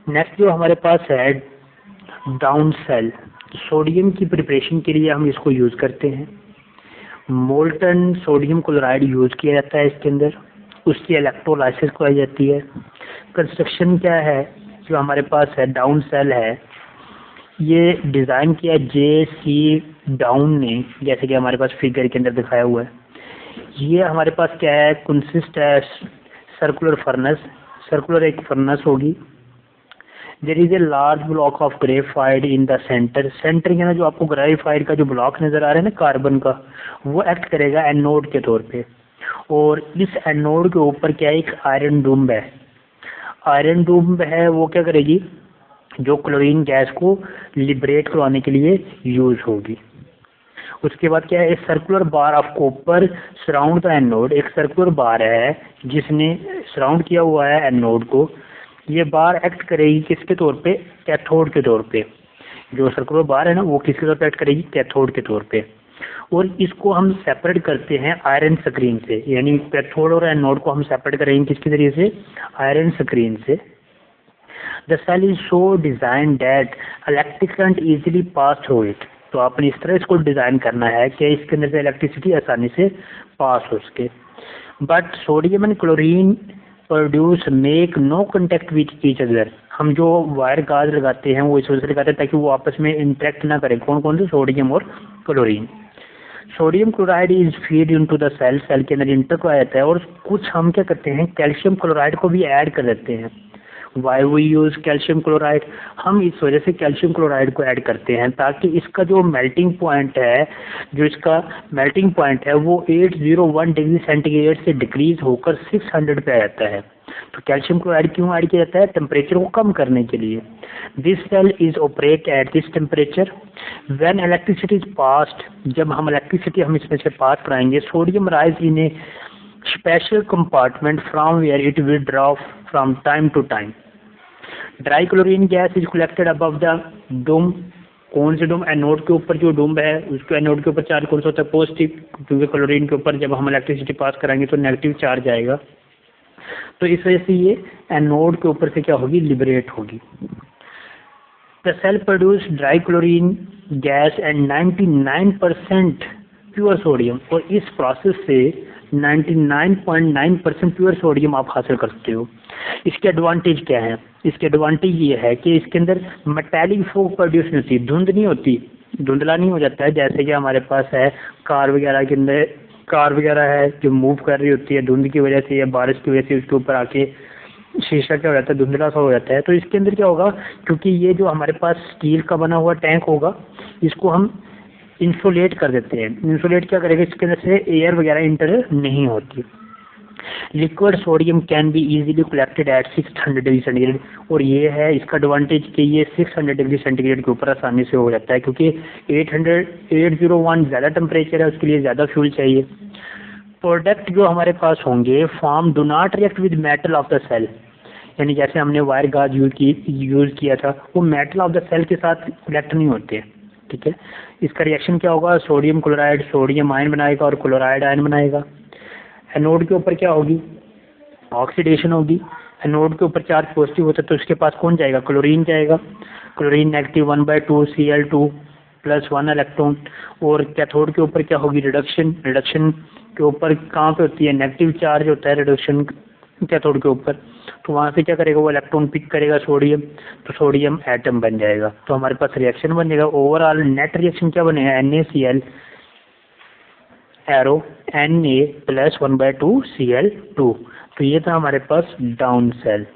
Next जो हमारे पास है डाउन सेल, सोडियम की प्रिपरेशन के लिए हम इसको यूज़ करते हैं। मोल्टन सोडियम क्लोराइड यूज़ किया जाता है इसके अंदर, उसकी इलेक्ट्रोलाइसिस कराई जाती है। कंस्ट्रक्शन क्या है, जो हमारे पास है डाउन सेल है, ये डिज़ाइन किया J.C. डाउन ने, जैसे कि हमारे पास फिगर के अंदर दिखाया हुआ है। ये हमारे पास क्या है, कंसिस्ट है सर्कुलर फर्नेस, सर्कुलर एक फर्नेस होगी। There is a large block of graphite in the centre, centre के ना जो आपको ग्रेफाइट का जो ब्लॉक नज़र आ रहा है ना कार्बन का, वो एक्ट करेगा एनोड के तौर पे। और इस एनोड के ऊपर क्या है, एक आयरन डूम्ब है। आयरन डूम्ब है वो क्या करेगी, जो क्लोरीन गैस को लिबरेट करवाने के लिए यूज होगी। उसके बाद क्या है, circular bar of copper surround the anode, एक सर्कुलर बार है जिसने सराउंड किया हुआ है एनोड को। ये बार एक्ट करेगी किसके तौर पे, कैथोड के तौर पे। जो सर्कुलर बार है ना वो किसके तौर पे एक्ट करेगी, कैथोड के तौर पे। और इसको हम सेपरेट करते हैं आयरन स्क्रीन से, यानी कैथोड और एनोड को हम सेपरेट करेंगे किसके जरिए से, आयरन स्क्रीन से। The cell is so designed that electric current easily pass through it. तो आपने इस तरह इसको डिज़ाइन करना है कि इसके अंदर से इलेक्ट्रिसिटी आसानी से पास हो सके। But sodium and chlorine produce make no contact with each other. हम जो वायर गाज लगाते हैं वो इस वजह से लगाते हैं ताकि वो आपस में इंटरेक्ट ना करें। कौन कौन से, सोडियम और chlorine. Sodium chloride is feed into the cell, cell के अंदर इंटर कराया जाता है। और कुछ हम क्या करते हैं, कैल्शियम क्लोराइड को भी ऐड कर देते हैं। Why we use calcium chloride, हम इस वजह से कैल्शियम क्लोराइड को ऐड करते हैं ताकि इसका जो मेल्टिंग पॉइंट है, जो इसका मेल्टिंग पॉइंट है वो 801 डिग्री सेंटीग्रेड से डिक्रीज होकर 600 पे आ जाता है। तो कैल्शियम क्लोराइड क्यों ऐड किया जाता है, टेम्परेचर को कम करने के लिए। This cell is operate at this temperature when electricity is passed, जब हम इलेक्ट्रिसिटी हम इसमें से पास कराएंगे, sodium rise in a special compartment from where it will drop from time to time. Dry chlorine gas is collected above the dome, कौन से Doom, anode के ऊपर जो डूम है उसके एनोड के ऊपर चार्ज कौन सा होता है, पॉजिटिव, क्योंकि क्लोरीन के ऊपर जब हम इलेक्ट्रिसिटी पास कराएंगे तो नेगेटिव चार्ज आएगा। तो इस वजह से ये एनोड के ऊपर से क्या होगी, लिबरेट होगी। The cell produce dry chlorine gas and 99% pure sodium, और इस प्रोसेस से 99.9% प्योर सोडियम आप हासिल कर सकते हो। इसके एडवांटेज क्या है, इसके एडवांटेज ये है कि इसके अंदर मेटालिक फोग प्रोड्यूस नहीं होती, धुंध नहीं होती, धुंधला नहीं हो जाता है। जैसे कि हमारे पास है कार वगैरह के अंदर, कार वगैरह है जो मूव कर रही होती है धुंध की वजह से या बारिश की वजह से, उसके ऊपर आके शीशा क्या हो जाता है, धुंधला सा हो जाता है। तो इसके अंदर क्या होगा, क्योंकि ये जो हमारे पास स्टील का बना हुआ टैंक होगा, इसको हम इंसुलेट कर देते हैं। इंसुलेट क्या करेगा, इसके अंदर से एयर वगैरह इंटर नहीं होती। Liquid sodium can be easily collected at 600 degree centigrade, और ये है इसका एडवांटेज कि ये 600 डिग्री सेंटीग्रेड के ऊपर आसानी से हो जाता है, क्योंकि 801 ज़्यादा टेम्परेचर है, उसके लिए ज़्यादा फ्यूल चाहिए। प्रोडक्ट जो हमारे पास होंगे form do not react with metal of the cell, यानी जैसे हमने वायर गाज यूज़ किया था, वो मेटल ऑफ द सेल के साथ रिएक्ट नहीं होते। ठीक है, इसका रिएक्शन क्या होगा, सोडियम क्लोराइड सोडियम आयन बनाएगा और क्लोराइड आयन बनाएगा। एनोड के ऊपर क्या होगी, ऑक्सीडेशन होगी। एनोड के ऊपर चार्ज पॉजिटिव होता है तो उसके पास कौन जाएगा, क्लोरीन जाएगा। Chlorine negative 1/2 Cl2 plus 1 electron. और कैथोड के ऊपर क्या होगी, रिडक्शन। रिडक्शन के ऊपर कहाँ पे होती है, नेगेटिव चार्ज होता है रिडक्शन कैथोड के ऊपर, तो वहाँ से क्या करेगा, वो इलेक्ट्रॉन पिक करेगा सोडियम, तो सोडियम एटम बन जाएगा। तो हमारे पास रिएक्शन बनेगा, ओवरऑल नेट रिएक्शन क्या बनेगा, NaCl arrow Na plus 1/2 Cl2। तो ये था हमारे पास डाउन सेल।